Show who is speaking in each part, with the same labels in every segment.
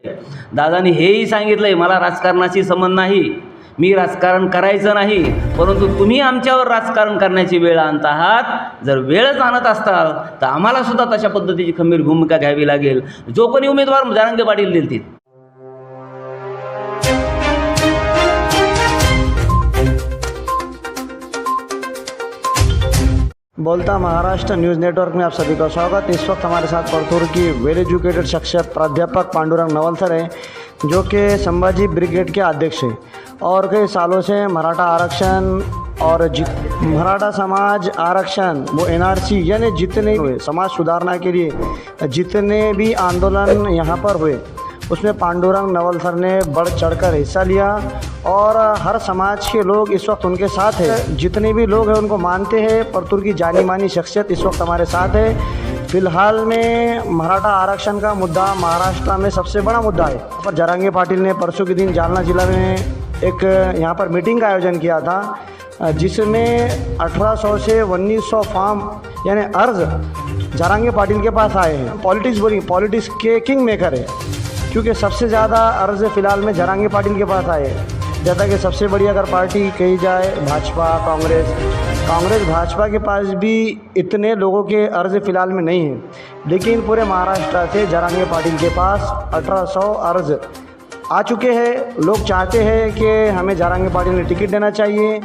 Speaker 1: दादानी हेही सांगितलंय, मला राजकारणाशी संबंध नाही, मी राजकारण करायचं नाही, परंतु तुम्ही आमच्यावर राजकारण करण्याची वेळ आणत आहात. जर वेळच आणत असताल तर आम्हाला सुद्धा तशा पद्धतीची खंबीर भूमिका घ्यावी लागेल. जो कोणी उमेदवार जरांगे पाटील देतील.
Speaker 2: बोलता महाराष्ट्र न्यूज़ नेटवर्क में आप सभी का स्वागत। इस वक्त हमारे साथ परतूर की वेल एजुकेटेड शख्सियत प्राध्यापक पांडुरंग नवल सर हैं, जो कि संभाजी ब्रिगेड के अध्यक्ष हैं और कई सालों से मराठा आरक्षण और मराठा समाज आरक्षण वो एनआरसी यानी जितने हुए समाज सुधारना के लिए जितने भी आंदोलन यहाँ पर हुए उसमें पांडुरंग नवल सर ने बढ़ चढ़कर हिस्सा लिया और हर समाज के लोग इस वक्त उनके साथ हैं। जितने भी लोग हैं उनको मानते हैं। परतूर की जानी मानी शख्सियत इस वक्त हमारे साथ है। फिलहाल में मराठा आरक्षण का मुद्दा महाराष्ट्र में सबसे बड़ा मुद्दा है। पर जरांगे पाटिल ने परसों के दिन जालना जिला में एक यहाँ पर मीटिंग का आयोजन किया था, जिसमें 1800 से 1900 फॉर्म यानी अर्ज जरांगे पाटिल के पास आए हैं। पॉलिटिक्स के किंग मेकर है, क्योंकि सबसे ज़्यादा अर्ज फ़िलहाल में जरांगे पाटिल के पास आए हैं। जैसा कि सबसे बड़ी अगर पार्टी कही जाए भाजपा, कांग्रेस भाजपा के पास भी इतने लोगों के अर्ज फ़िलहाल में नहीं हैं, लेकिन पूरे महाराष्ट्र से जरांगे पाटिल के पास 1800 अर्ज आ चुके हैं। लोग चाहते हैं कि हमें जरांगे पाटिल ने टिकट देना चाहिए,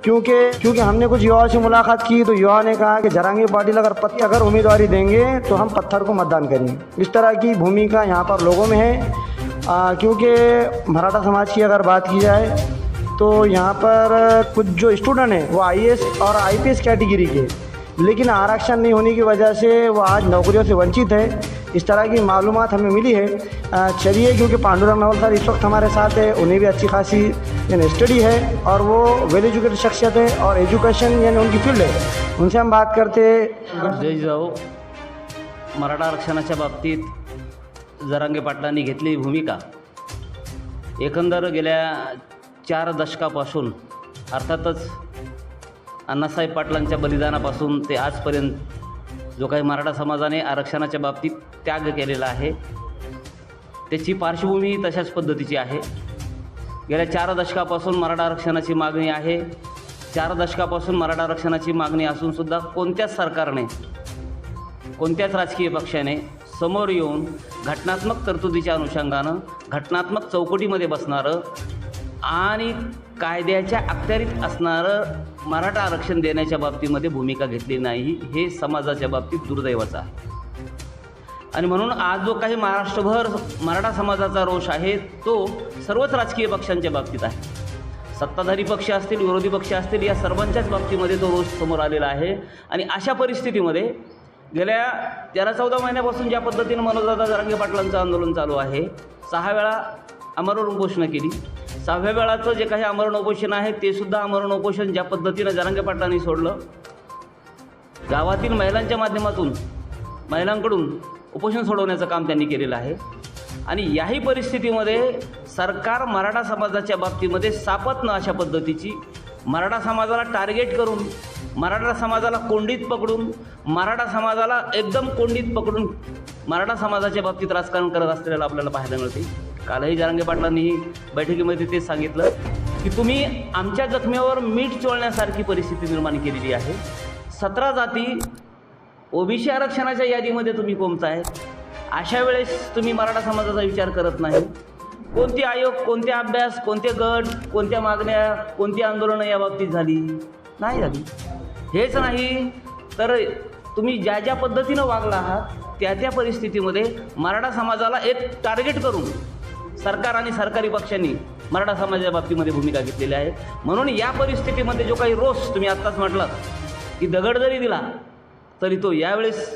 Speaker 2: क्योंकि हमने कुछ युवाओं से मुलाकात की तो युवा ने कहा कि जरांगे पाटिल अगर उम्मीदवारी देंगे तो हम पत्थर को मतदान करेंगे। इस तरह की भूमिका यहाँ पर लोगों में है। क्योंकि मराठा समाज की अगर बात की जाए तो यहाँ पर कुछ जो स्टूडेंट हैं वो आईएएस और आईपीएस कैटेगरी के, लेकिन आरक्षण नहीं होने की वजह से वो आज नौकरियों से वंचित है। इस तरह की मालूमात हमें मिली है। चलिए, क्योंकि पांडुरंग नवल सर इस वक्त हमारे साथ है, उन्हें भी अच्छी खासी यानी स्टडी है और वो वेल एजुकेटेड शख्सियत है और एजुकेशन यानी उनकी फील्ड है, उनसे हम बात करते हैं।
Speaker 1: जय जाऊ. मराठा आरक्षणाच्या बाबतीत जरांगे पाटलांनी घेतलेली भूमिका एकंदर गेल्या 4 दशकापासून, अर्थातच अण्णासाहेब पाटलांच्या बलिदानापासून ते आजपर्यंत जो काही मराठा समाजाने आरक्षणाच्या बाबतीत त्याग केलेला आहे, त्याची पार्श्वभूमी तशाच पद्धतीची आहे. गेल्या 4 दशकापासून मराठा आरक्षणाची मागणी आहे. 4 दशकापासून मराठा आरक्षणाची मागणी असूनसुद्धा कोणत्याच सरकारने, कोणत्याच राजकीय पक्षाने समोर येऊन घटनात्मक तरतुदीच्या अनुषंगानं घटनात्मक चौकटीमध्ये बसणारं आणि कायद्याच्या अखत्यारीत असणारं मराठा आरक्षण देण्याच्या बाबतीमध्ये भूमिका घेतली नाही. हे समाजाच्या बाबतीत दुर्दैवाचं आहे. आणि म्हणून आज जो काही महाराष्ट्रभर मराठा समाजाचा रोष आहे तो सर्वच राजकीय पक्षांच्या बाबतीत आहे. सत्ताधारी पक्ष असतील, विरोधी पक्ष असतील, या सर्वांच्याच बाबतीमध्ये तो रोष समोर आलेला आहे. आणि अशा परिस्थितीमध्ये गेल्या 13-14 महिन्यापासून ज्या पद्धतीनं मनोजदादा जरांगे पाटलांचं आंदोलन चालू आहे, 6 वेळा आमरण उपोषणं केली. 6व्या वेळाचं जे काही आमरण उपोषण आहे ते सुद्धा आमरण उपोषण ज्या पद्धतीनं जरांगे पाटलांनी सोडलं, गावातील महिलांच्या माध्यमातून महिलांकडून उपोषण सोडवण्याचं काम त्यांनी केलेलं आहे. आणि याही परिस्थितीमध्ये सरकार मराठा समाजाच्या बाबतीमध्ये सापत्न अशा पद्धतीची मराठा समाजाला टार्गेट करून, मराठा समाजाला कोंडीत पकडून, मराठा समाजाला एकदम कोंडीत पकडून मराठा समाजाच्या बाबतीत राजकारण करत असलेलं आपल्याला पाहायला मिळते. कालही जरांगे पाटलांनी बैठकीमध्ये तेच सांगितलं की तुम्ही आमच्या जखमेवर मीठ चोळण्यासारखी परिस्थिती निर्माण केलेली आहे. 17 जाती ओबीसी आरक्षणाच्या यादीमध्ये तुम्ही कोणताय. अशा वेळेस तुम्ही मराठा समाजाचा विचार करत नाही. कोणते आयोग, कोणते अभ्यास, कोणते गट, कोणत्या मागण्या, कोणती आंदोलनं या बाबतीत झाली नाही झाली. हेच नाही तर तुम्ही ज्या पद्धतीनं वागला आहात त्या परिस्थितीमध्ये मराठा समाजाला एक टार्गेट करून सरकार आणि सरकारी पक्षांनी मराठा समाजाच्या बाबतीमध्ये भूमिका घेतलेली आहे. म्हणून या परिस्थितीमध्ये जो काही रोष तुम्ही आत्ताच म्हटलात की दगड जरी दिला तरी तो यावेळेस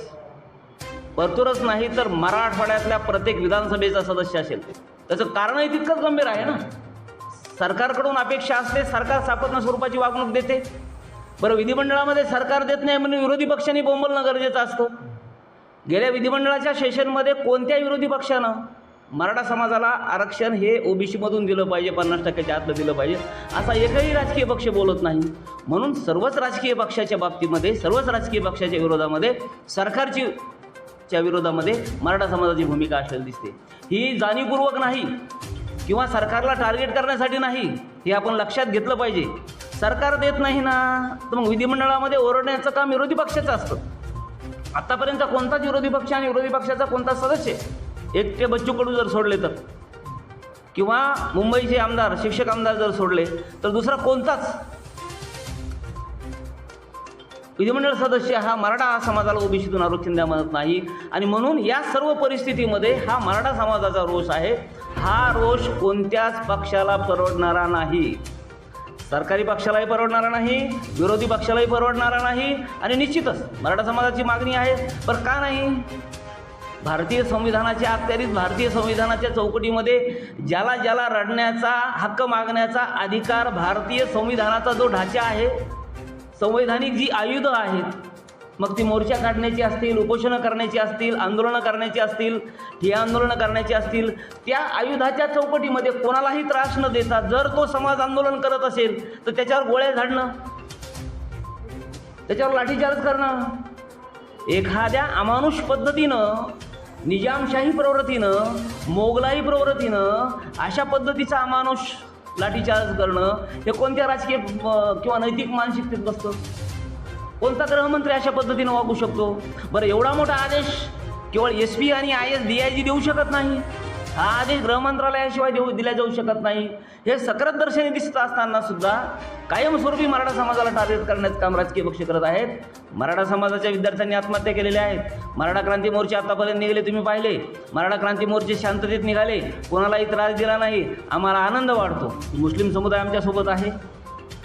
Speaker 1: परतूरच नाही तर मराठवाड्यातल्या प्रत्येक विधानसभेचा सदस्य असेल. त्याचं कारणही तितकंच गंभीर आहे ना. सरकारकडून अपेक्षा असते, सरकार सापत्न स्वरूपाची वागणूक देते. बरं, विधिमंडळामध्ये सरकार देत नाही म्हणून विरोधी पक्षांनी बोंबलणं गरजेचं असतं. गेल्या विधिमंडळाच्या सेशनमध्ये कोणत्या विरोधी पक्षानं मराठा समाजाला आरक्षण हे ओबीसीमधून दिलं पाहिजे, 50%च्या आतलं दिलं पाहिजे, असा एकही राजकीय पक्ष बोलत नाही. म्हणून सर्वच राजकीय पक्षाच्या बाबतीमध्ये, सर्वच राजकीय पक्षाच्या विरोधामध्ये सरकारची च्या विरोधामध्ये मराठा समाजाची भूमिका असलेली दिसते. ही जाणीवपूर्वक नाही किंवा सरकारला टार्गेट करण्यासाठी नाही, हे आपण लक्षात घेतलं पाहिजे. सरकार देत नाही ना, तर मग विधिमंडळामध्ये ओरडण्याचं काम विरोधी पक्षाचं असतं. आत्तापर्यंत कोणताच विरोधी पक्ष आणि विरोधी पक्षाचा कोणता सदस्य एकटे बच्चू कडू जर सोडले तर, किंवा मुंबईचे आमदार शिक्षक आमदार जर सोडले तर दुसरा कोणताच विधिमंडळ सदस्य हा मराठा समाजाला ओबीसीतून आरक्षण द्या म्हणत नाही. आणि म्हणून या सर्व परिस्थितीमध्ये हा मराठा समाजाचा रोष आहे. हा रोष कोणत्याच पक्षाला परवडणारा नाही, सरकारी पक्षालाही परवडणारा नाही, विरोधी पक्षालाही परवडणारा नाही. आणि निश्चितच मराठा समाजाची मागणी आहे, पण का नाही? भारतीय संविधानाच्या अखत्यारीत, भारतीय संविधानाच्या चौकटीमध्ये ज्याला ज्याला रडण्याचा हक्क मागण्याचा अधिकार, भारतीय संविधानाचा जो ढाचा आहे, संवैधानिक जी आयुधं आहेत, मग ती मोर्चा काढण्याची असतील, उपोषणं करण्याची असतील, आंदोलनं करण्याची असतील, ठिय्या आंदोलनं करण्याची असतील, त्या आयुधाच्या चौकटीमध्ये कोणालाही त्रास न देता जर तो समाज आंदोलन करत असेल तर त्याच्यावर गोळ्या झाडणं, त्याच्यावर लाठीचार्ज करणं, एखाद्या अमानुष पद्धतीनं, निजामशाही प्रवृत्तीनं, मोगलाई प्रवृत्तीनं अशा पद्धतीचा अमानुष लाठीचार्ज करणं हे कोणत्या राजकीय किंवा नैतिक मानसिकतेत बसतं? कोणता गृहमंत्री अशा पद्धतीनं वागू शकतो? बरं, एवढा मोठा आदेश केवळ SP आणि IS DIG देऊ शकत नाही, हा आदेश गृहमंत्रालयाशिवाय दिला जाऊ शकत नाही. हे सकरत दर्शनी दिसत असताना सुद्धा कायमस्वरूपी मराठा समाजाला टार्गेट करण्याचं काम राजकीय पक्ष करत आहेत. मराठा समाजाच्या विद्यार्थ्यांनी आत्महत्या केलेल्या आहेत. मराठा क्रांती मोर्चे आतापर्यंत निघाले, तुम्ही पाहिले. मराठा क्रांती मोर्चे शांततेत निघाले, कोणालाही त्रास दिला नाही. आम्हाला आनंद वाटतो. मुस्लिम समुदाय आमच्यासोबत आहे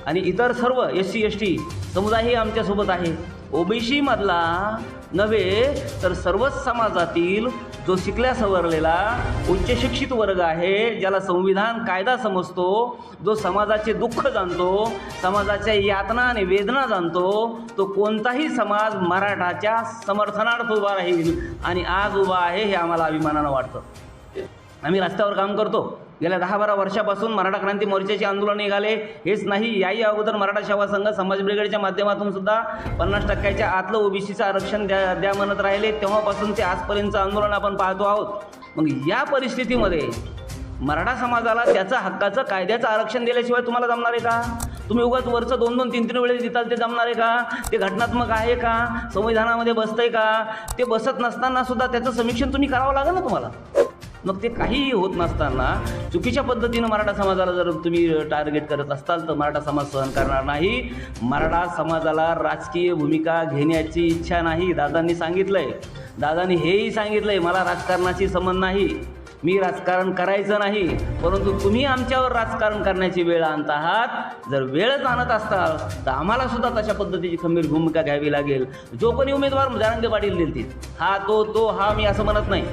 Speaker 1: आणि इतर सर्व SC ST समुदायही आमच्यासोबत आहे. OBC मधला नव्हे तर सर्वच समाजातील जो शिकल्या सवरलेला उच्च शिक्षित वर्ग आहे, ज्याला संविधान कायदा समजतो, जो समाजाचे दुःख जाणतो, समाजाच्या यातना आणि वेदना जाणतो, तो कोणताही समाज मराठाच्या समर्थनार्थ उभा राहील. आणि आज उभा आहे हे आम्हाला अभिमानानं वाटतं. आम्ही रस्त्यावर काम करतो. गेल्या 10-12 वर्षापासून मराठा क्रांती मोर्चाचे आंदोलन निघाले. हेच नाही, याही अगोदर मराठा सेवा संघ समाज ब्रिगेडच्या माध्यमातून सुद्धा 50% आतलं OBCचं आरक्षण द्या म्हणत राहिले. तेव्हापासून ते आजपर्यंतचं आंदोलन आपण पाहतो आहोत. मग या परिस्थितीमध्ये मराठा समाजाला त्याचं हक्काचं कायद्याचं आरक्षण दिल्याशिवाय तुम्हाला जमणार आहे का? तुम्ही उगाच वरचं 2-2, 3-3 वेळेस देताल, ते जमणार आहे का? ते घटनात्मक आहे का? संविधानामध्ये बसतंय का? ते बसत नसताना सुद्धा त्याचं समीक्षण तुम्ही करावं लागेल ना तुम्हाला. मग ते काहीही होत नसताना चुकीच्या पद्धतीनं मराठा समाजाला जर तुम्ही टार्गेट करत असाल तर मराठा समाज सहन करणार नाही. मराठा समाजाला राजकीय भूमिका घेण्याची इच्छा नाही. दादांनी सांगितलंय, दादांनी हेही सांगितलंय, मला राजकारणाची संबंध नाही, मी राजकारण करायचं नाही. परंतु तुम्ही आमच्यावर राजकारण करण्याची वेळ आणत आहात. जर वेळच आणत असताल तर आम्हाला सुद्धा तशा पद्धतीची खंबीर भूमिका घ्यावी लागेल. जो कोणी उमेदवार जरांगे पाटील देतील, हा तो मी असं म्हणत नाही.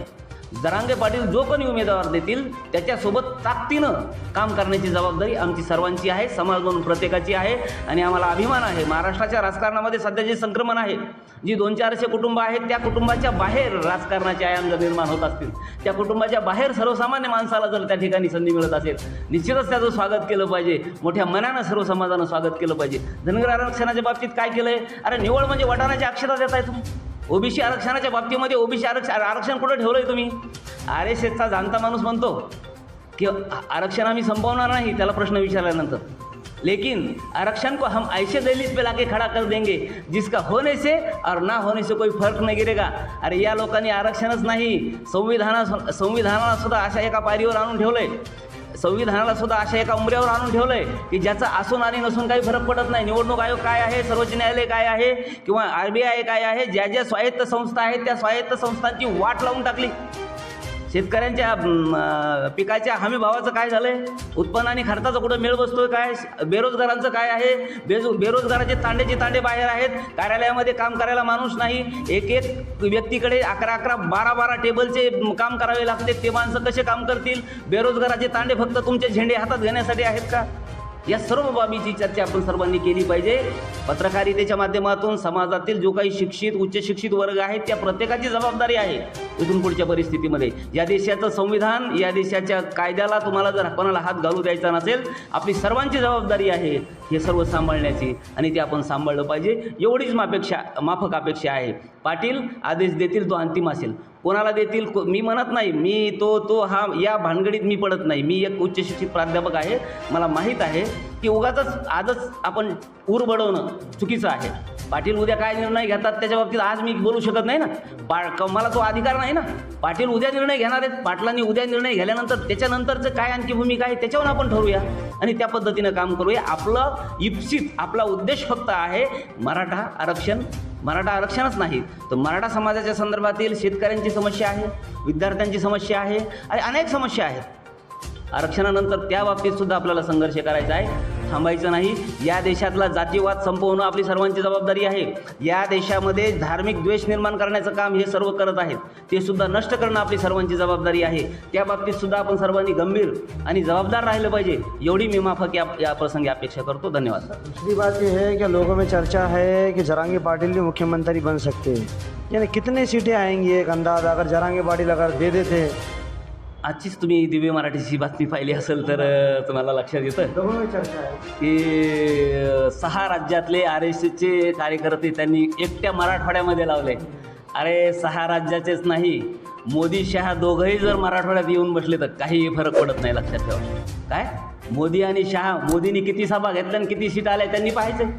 Speaker 1: जरांगे पाटील जो कोणी उमेदवार देतील त्याच्यासोबत ताकदीनं काम करण्याची जबाबदारी आमची सर्वांची आहे, समाज म्हणून प्रत्येकाची आहे. आणि आम्हाला अभिमान आहे, महाराष्ट्राच्या राजकारणामध्ये सध्या जे संक्रमण आहे, जी 200-400 कुटुंब आहेत, त्या कुटुंबाच्या बाहेर राजकारणाचे आयाम जर निर्माण होत असतील, त्या कुटुंबाच्या बाहेर सर्वसामान्य माणसाला जर त्या ठिकाणी संधी मिळत असेल, निश्चितच त्याचं स्वागत केलं पाहिजे. मोठ्या मनानं सर्व समाजानं स्वागत केलं पाहिजे. धनगर आरक्षणाच्या बाबतीत काय केलं आहे? अरे निवळ म्हणजे वटाण्याच्या अक्षता देताय तुम्ही. OBC आरक्षणाच्या बाबतीमध्ये OBC आरक्षण कुठं ठेवलं आहे तुम्ही? RSSचा जाणता माणूस म्हणतो की आरक्षण आम्ही संपवणार नाही, त्याला प्रश्न विचारल्यानंतर, लेकिन आरक्षण को हम ऐसे दलित पे लाके खड़ा कर देंगे जिसका होने से और ना होने से कोई फर्क नहीं गिरेगा. अरे या लोकांनी आरक्षणच नाही, संविधानाला सुद्धा अशा एका पायरीवर आणून ठेवलंय, संविधानाला सुद्धा अशा एका उंबऱ्यावर आणून ठेवलंय की ज्याचा असून आणि नसून काही फरक पडत नाही. निवडणूक आयोग काय आहे, सर्वोच्च न्यायालय काय आहे, किंवा RBI काय आहे, ज्या ज्या स्वायत्त संस्था आहेत त्या स्वायत्त संस्थांची वाट लावून टाकली. शेतकऱ्यांच्या पिकाच्या हमी भावाचं काय झालंय? उत्पन्न आणि खर्चाचं कुठं मेळ बसतोय काय? बेरोजगारांचं काय आहे? बेरोजगाराचे तांडे बाहेर आहेत. कार्यालयामध्ये काम करायला माणूस नाही. एक व्यक्तीकडे 11-11, 12-12 टेबलचे काम करावे लागते. ते माणसं कसे काम करतील? बेरोजगाराचे तांडे फक्त तुमचे झेंडे हातात घेण्यासाठी आहेत का? या सर्व बाबीची चर्चा आपण सर्वांनी केली पाहिजे. पत्रकारितेच्या माध्यमातून समाजातील जो काही शिक्षित उच्च शिक्षित वर्ग आहे त्या प्रत्येकाची जबाबदारी आहे इथून पुढच्या परिस्थितीमध्ये. या देशाचं संविधान, या देशाच्या कायद्याला तुम्हाला जर कोणाला हात घालू द्यायचा नसेल, आपली सर्वांची जबाबदारी आहे हे सर्व सांभाळण्याची, आणि ते आपण सांभाळलं पाहिजे. एवढीच माफक अपेक्षा आहे. पाटील आदेश देतील तो अंतिम असेल. कोणाला देतील मी म्हणत नाही, मी तो हा या भानगडीत मी पडत नाही. मी एक उच्च शिक्षित प्राध्यापक आहे. मला माहीत आहे की उगाचच आजच आपण ऊर बडवणं चुकीचं आहे. पाटील उद्या काय निर्णय घेतात त्याच्या बाबतीत आज मी बोलू शकत नाही ना. मला तो अधिकार नाही ना. पाटील उद्या निर्णय घेणार आहेत. पाटलांनी उद्या निर्णय घेतल्यानंतर त्याच्यानंतरचं काय आणखी भूमिका आहे त्याच्यावर आपण ठरवूया आणि त्या पद्धतीनं काम करूया. आपलं इप्सित आपला उद्देश फक्त आहे मराठा आरक्षणच नाही तर मराठा समाजाच्या संदर्भातील शेतकऱ्यांची समस्या आहे, विद्यार्थ्यांची समस्या आहे आणि अनेक समस्या आहेत. आरक्षणानंतर त्या बाबतीत सुद्धा आपल्याला संघर्ष करायचा आहे, थांबायचं नाही. या देशातला जातीवाद संपवणं आपली सर्वांची जबाबदारी आहे. या देशामध्ये धार्मिक द्वेष निर्माण करण्याचं काम हे सर्व करत आहेत, ते सुद्धा नष्ट करणं आपली सर्वांची जबाबदारी आहे. त्या बाबतीत सुद्धा आपण सर्वांनी गंभीर आणि जबाबदार राहिलं पाहिजे, एवढी मी माफक या प्रसंगी अपेक्षा करतो. धन्यवाद.
Speaker 2: दूसरी बात यह है कि लोगों में चर्चा है कि जरांगे पाटिल भी मुख्यमंत्री बन सकते हैं, यानी कितने सीटें आएंगी एक अंदाज अगर जरांगे पाटिल अगर दे देते.
Speaker 1: आजचीच तुम्ही दिव्य मराठीची बातमी पाहिली असेल तर तुम्हाला लक्षात येतं
Speaker 2: लोगों में चर्चा है
Speaker 1: की 6 राज्यातले RSSचे कार्यकर्ते त्यांनी एकट्या मराठवाड्यामध्ये लावले. अरे 6 राज्याचेच नाही, मोदी शहा दोघंही जर मराठवाड्यात येऊन बसले तर काही फरक पडत नाही. लक्षात ठेवा. काय मोदी आणि शहा, मोदींनी किती सभा घेतल्या आणि किती सीट आल्या त्यांनी पाहायचं.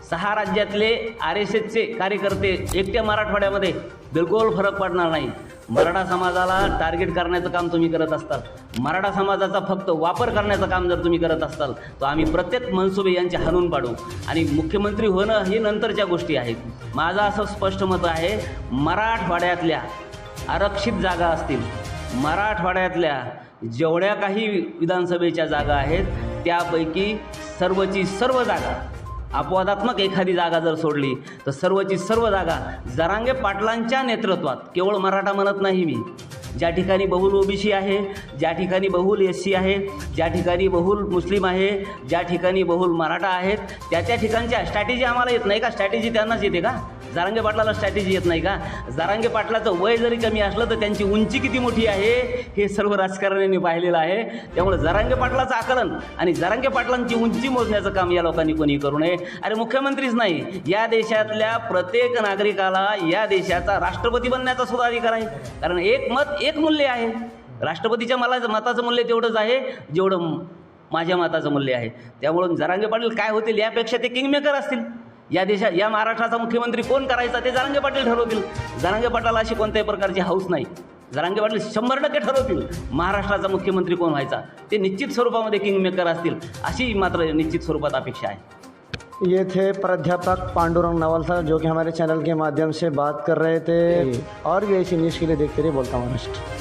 Speaker 1: 6 राज्यातले RSSचे कार्यकर्ते एकट्या मराठवाड्यामध्ये बिलकुल फरक पडणार नाही. मराठा समाजाला टार्गेट करण्याचं काम तुम्ही करत असताल, मराठा समाजाचा फक्त वापर करण्याचं काम जर तुम्ही करत असाल तर आम्ही प्रत्येक मनसुबे यांचे हाणून पाडू आणि मुख्यमंत्री होणं हे नंतरच्या गोष्टी आहेत. माझं असं स्पष्ट मत आहे, मराठवाड्यातल्या आरक्षित जागा असतील, मराठवाड्यातल्या जेवढ्या काही विधानसभेच्या जागा आहेत त्यापैकी सर्वची सर्व जागा, अपवादात्मक एखादी जागा जर सोडली तर सर्वची सर्व जागा जरांगे पाटलांच्या नेतृत्वात, केवळ मराठा म्हणत नाही मी, ज्या ठिकाणी बहुल OBC आहे, ज्या ठिकाणी बहुल SC आहे, ज्या ठिकाणी बहुल मुस्लिम आहे, ज्या ठिकाणी बहुल मराठा आहेत, त्या ठिकाणच्या स्ट्रॅटेजी आम्हाला येत नाही का? स्ट्रॅटेजी त्यांनाच येते का? जरांगे पाटलाला स्ट्रॅटेजी येत नाही का? जरांगे पाटलाचं वय जरी कमी असलं तर त्यांची उंची किती मोठी आहे हे सर्व राजकारण्यांनी पाहिलेलं आहे. त्यामुळे जरांगे पाटलाचं आकलन आणि जरांगे पाटलांची उंची मोजण्याचं काम या लोकांनी कोणी करू नये. अरे मुख्यमंत्रीच नाही, या देशातल्या प्रत्येक नागरिकाला या देशाचा राष्ट्रपती बनण्याचा सुद्धा अधिकार आहे. कारण एक मत एक मूल्य आहे. राष्ट्रपतीच्या मताचं मूल्य तेवढंच आहे जेवढं माझ्या मताचं मूल्य आहे. त्यामुळं जरांगे पाटील काय होतील यापेक्षा ते किंगमेकर असतील. या या महाराष्ट्राचा मुख्यमंत्री कोण करायचा ते जरांगे पाटील ठरवतील. जरांगे पाटलाला अशी कोणत्याही प्रकारची हौस नाही. जरांगे पाटील 100% ठरवतील महाराष्ट्राचा मुख्यमंत्री कोण व्हायचा. ते निश्चित स्वरूपामध्ये किंगमेकर असतील अशी मात्र निश्चित स्वरूपात अपेक्षा आहे.
Speaker 2: ये थे प्राध्यापक पांडुरंग नवलसर जो कि हमारे चैनल के माध्यम से बात कर रहे थे. और भी ऐसी न्यूज़ के लिए देखते रहिए बोलता महाराष्ट्र.